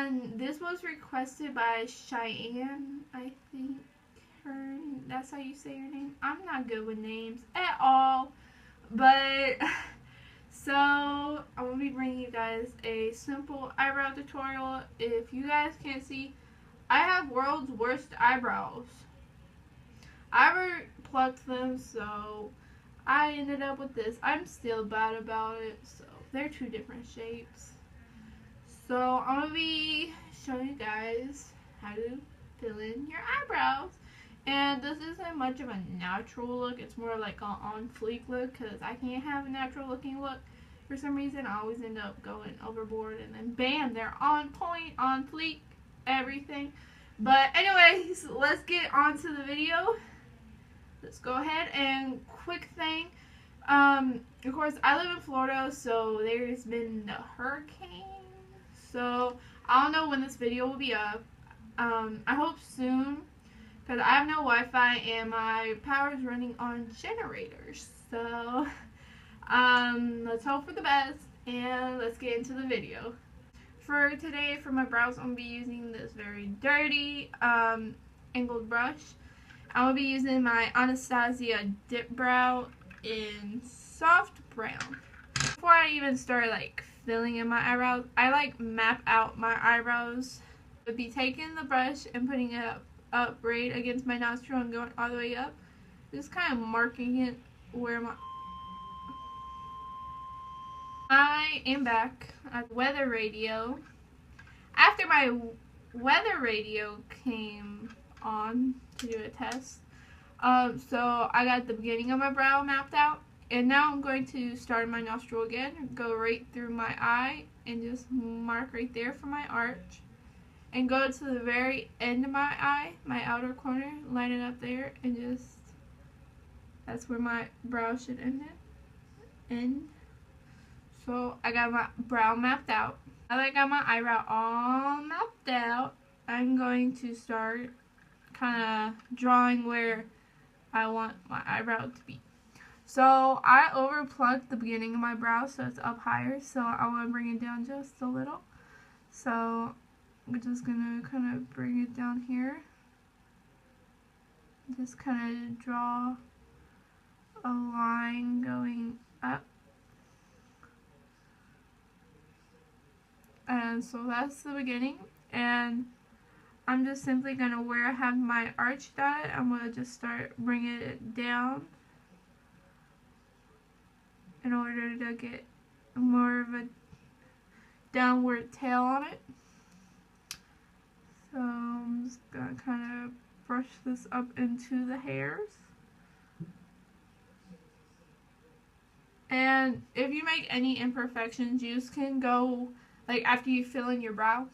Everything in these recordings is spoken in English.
And this was requested by Cheyenne, I think. That's how you say her name. I'm not good with names at all. But, so, I'm going to be bringing you guys a simple eyebrow tutorial. If you guys can't see, I have world's worst eyebrows. I ever plucked them, so I ended up with this. I'm still bad about it, so they're two different shapes. So I'm going to be showing you guys how to fill in your eyebrows. And this isn't much of a natural look. It's more like an on fleek look because I can't have a natural looking look. For some reason, I always end up going overboard and then bam, they're on point, on fleek, everything. But anyways, let's get on to the video. Let's go ahead and quick thing. Of course, I live in Florida, so there's been the hurricane. So I don't know when this video will be up. I hope soon, because I have no Wi-Fi and my power is running on generators. So let's hope for the best and let's get into the video. For today, for my brows, I'm going to be using this very dirty angled brush. I'm going to be using my Anastasia Dip Brow in soft brown. Before I even start like filling in my eyebrows, I map out my eyebrows. I would be taking the brush and putting it up right against my nostril and going all the way up. Just kind of marking it where I am back at weather radio. After my weather radio came on to do a test, so I got the beginning of my brow mapped out, and now I'm going to start my nostril again, go right through my eye and just mark right there for my arch, and go to the very end of my eye, my outer corner, line it up there, and just, that's where my brow should end. So I got my brow mapped out. Now that I got my eyebrow all mapped out, I'm going to start kind of drawing where I want my eyebrow to be. So I over plucked the beginning of my brow so it's up higher, so I want to bring it down just a little. So we're just going to kind of bring it down here. Just kind of draw a line going up. And so that's the beginning. And I'm just simply going to, where I have my arch dot, I'm going to just start bringing it down in order to get more of a downward tail on it. So I'm just going to kind of brush this up into the hairs. And if you make any imperfections, you just can go, like after you fill in your brow,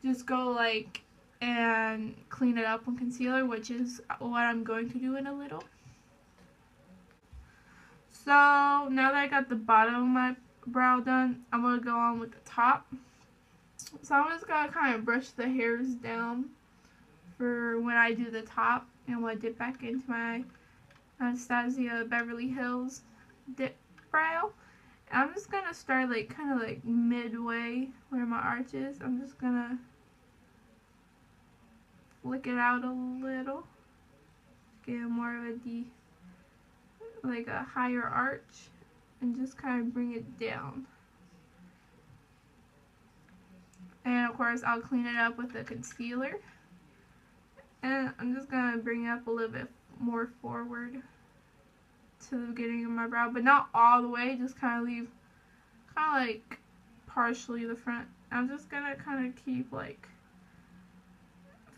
just go like and clean it up with concealer, which is what I'm going to do in a little. So now that I got the bottom of my brow done, I'm going to go on with the top. So I'm just going to kind of brush the hairs down for when I do the top, and I'm going to dip back into my Anastasia Beverly Hills Dip Brow. And I'm just going to start like kind of like midway where my arch is. I'm just going to flick it out a little, get more of a higher arch, and just kind of bring it down. And of course I'll clean it up with the concealer, and I'm just going to bring it up a little bit more forward to the beginning of my brow, but not all the way, just kind of leave like partially the front. I'm just going to kind of keep like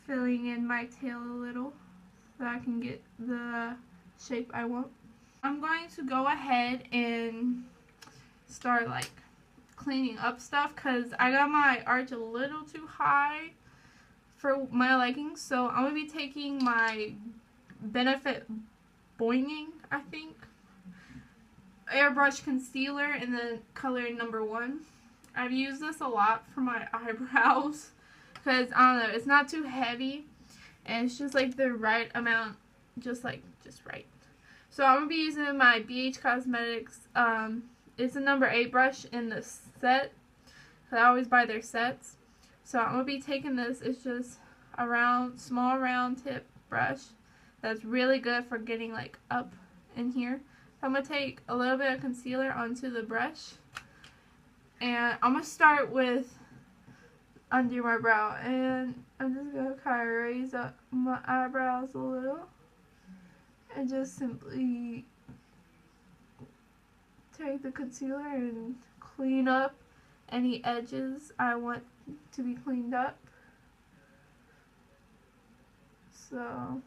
filling in my tail a little so I can get the shape I want. I'm going to go ahead and start like cleaning up stuff because I got my arch a little too high for my liking. So I'm going to be taking my Benefit Boinging, I think, airbrush concealer in the color number 1. I've used this a lot for my eyebrows because, I don't know, it's not too heavy and it's just like the right amount, just right. So I'm going to be using my BH Cosmetics, it's a number 8 brush in the set, because I always buy their sets. So I'm going to be taking this. It's just a round, small round tip brush that's really good for getting like up in here. So I'm going to take a little bit of concealer onto the brush. And I'm going to start with under my brow. And I'm just going to kind of raise up my eyebrows a little. And just simply take the concealer and clean up any edges I want to be cleaned up. So,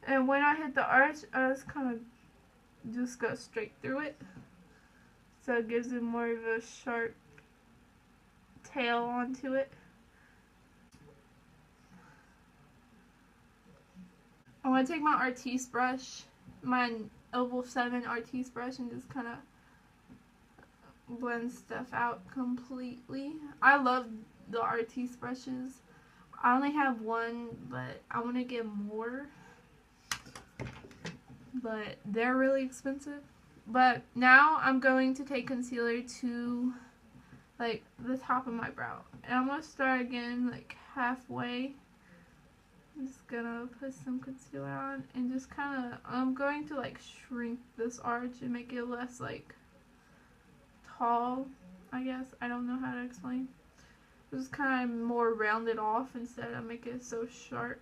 and when I hit the arch, I just kind of just go straight through it. So it gives it more of a sharp tail onto it. I want to take my Artiste brush, my Oval 7 Artiste brush, and just kind of blend stuff out completely. I love the Artiste brushes. I only have one, but I want to get more. But they're really expensive. But now I'm going to take concealer to like the top of my brow. And I'm going to start again like halfway. I'm just going to put some concealer on and just kind of, I'm going to like shrink this arch and make it less like tall, I guess. I don't know how to explain. Just kind of more rounded off instead of make it so sharp.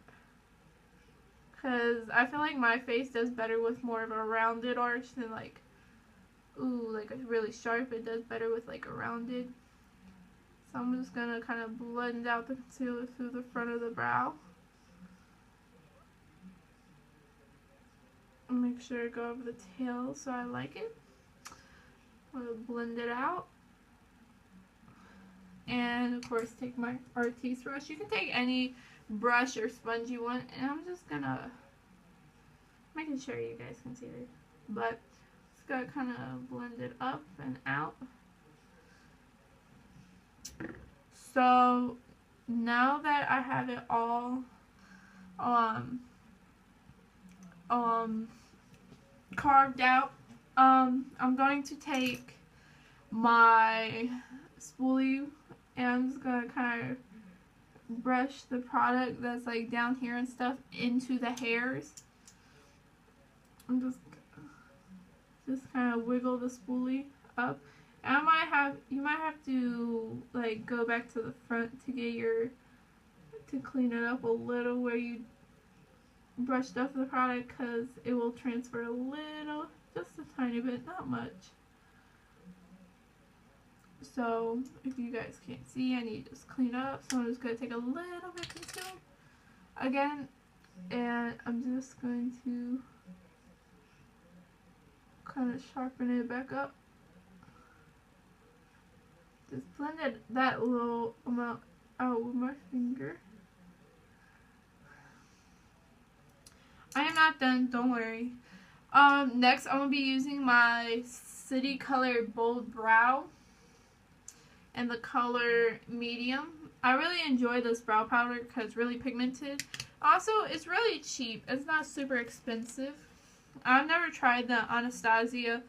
Because I feel like my face does better with more of a rounded arch than like, ooh, like a really sharp. It does better with like a rounded. So I'm just going to kind of blend out the concealer through the front of the brow. And make sure to go over the tail so I like it. I'm going to blend it out. And of course take my Artiste brush. You can take any brush or sponge you want. And I'm just going to, making sure you guys can see it. But just got to kind of blend it up and out. So now that I have it all carved out, I'm going to take my spoolie and I'm just going to kind of brush the product that's like down here and stuff into the hairs. I'm just kind of wiggle the spoolie up. And you might have to like go back to the front to get to clean it up a little where you brushed off the product, because it will transfer a little, just a tiny bit, not much. So if you guys can't see, I need to just clean up. So I'm just going to take a little bit of concealer again, and I'm just going to kind of sharpen it back up. Just blended that little amount out with my finger. I am not done, don't worry. Next I'm going to be using my City Color Bold Brow and the color Medium. I really enjoy this brow powder because it's really pigmented. Also, it's really cheap. It's not super expensive. I've never tried the Anastasia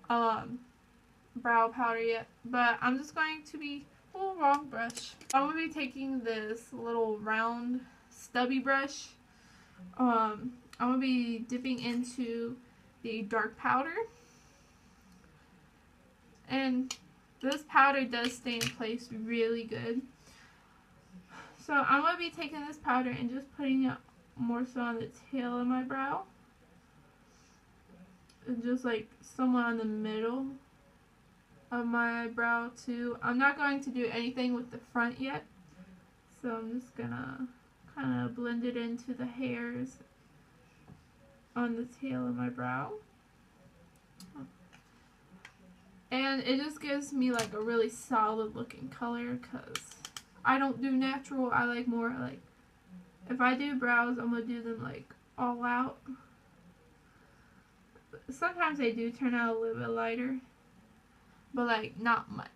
brow powder yet, but I'm just going to be, oh, wrong brush. I'm going to be taking this little round stubby brush. I'm going to be dipping into the dark powder, and this powder does stay in place really good. So I'm going to be taking this powder and just putting it more so on the tail of my brow, and just like somewhere on the middle of my brow too. I'm not going to do anything with the front yet, so I'm just gonna kind of blend it into the hairs on the tail of my brow. And it just gives me like a really solid looking color, because I don't do natural. I like more like, if I do brows, I'm gonna do them like all out. Sometimes they do turn out a little bit lighter, but like not much.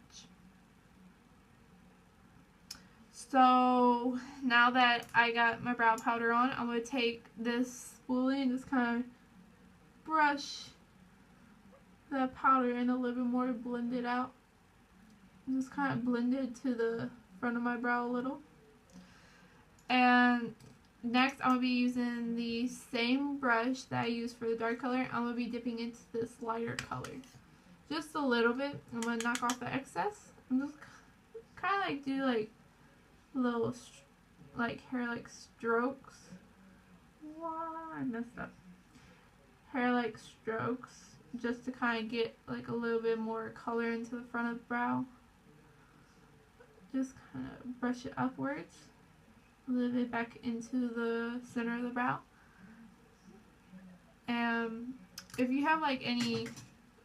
So now that I got my brow powder on, I'm going to take this spoolie and just kind of brush that powder in a little bit more, blend it out. Just kind of blend it to the front of my brow a little. And next, I'm going to be using the same brush that I used for the dark color. I'm going to be dipping into this lighter color. Just a little bit. I'm going to knock off the excess. I'm just kind of like do like little like hair like strokes. Wow, I messed up. Hair like strokes. Just to kind of get like a little bit more color into the front of the brow. Just kind of brush it upwards. A little bit back into the center of the brow. And if you have like any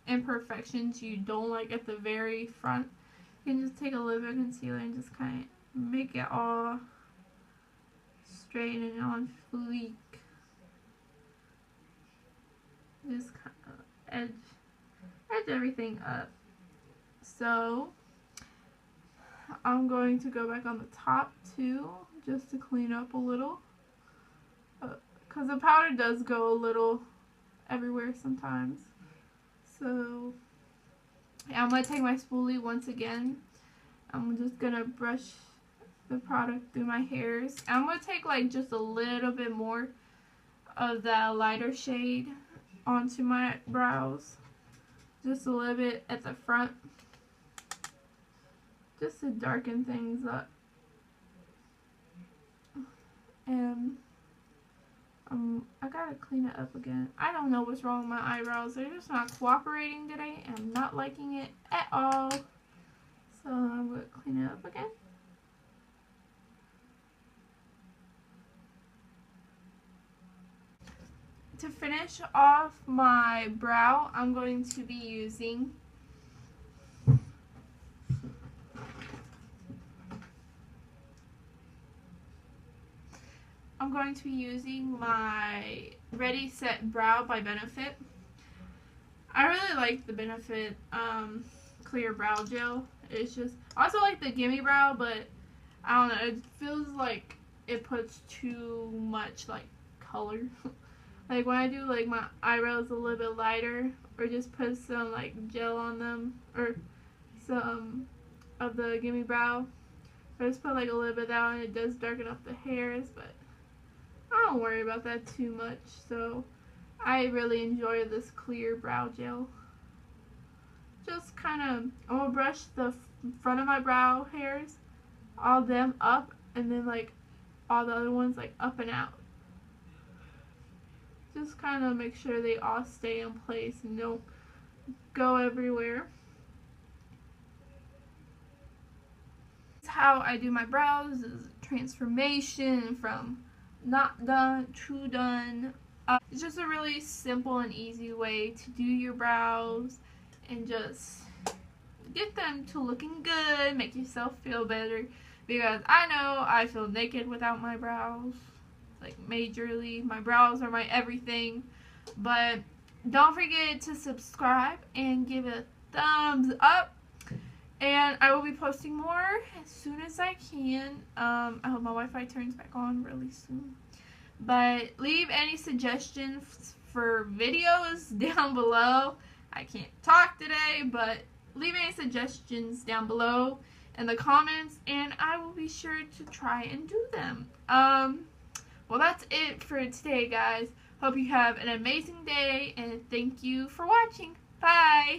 imperfections you don't like at the very front, you can just take a little bit of concealer and just kind of make it all straight and on fleek. Just kind of edge everything up. So I'm going to go back on the top too, just to clean up a little, because the powder does go a little everywhere sometimes. So yeah, I'm going to take my spoolie once again. I'm just going to brush the product through my hairs. I'm going to take like just a little bit more of that lighter shade onto my brows. Just a little bit at the front. Just to darken things up. And I gotta clean it up again. I don't know what's wrong with my eyebrows. They're just not cooperating today. I'm not liking it at all. So I'm gonna clean it up again. To finish off my brow, I'm going to be using my Ready Set Brow by Benefit. I really like the Benefit clear brow gel. It's just, I also like the Gimme Brow, but I don't know, it feels like it puts too much like color. Like when I do like my eyebrows a little bit lighter, or just put some like gel on them, or some of the Gimme Brow, I just put like a little bit of that on. It does darken up the hairs, but I don't worry about that too much. So I really enjoy this clear brow gel. Just kind of, I'm gonna brush the front of my brow hairs, all them up, and then like all the other ones like up and out. Just kind of make sure they all stay in place and don't go everywhere. That's how I do my brows, is a transformation from not done to done. It's just a really simple and easy way to do your brows and just get them to looking good, make yourself feel better, because I know I feel naked without my brows. Like majorly, my brows are my everything. But don't forget to subscribe and give it a thumbs up, and I will be posting more as soon as I can. I hope my Wi-Fi turns back on really soon. But leave any suggestions for videos down below. I can't talk today, but leave any suggestions down below in the comments, and I will be sure to try and do them. Well, that's it for today, guys. Hope you have an amazing day, and thank you for watching. Bye!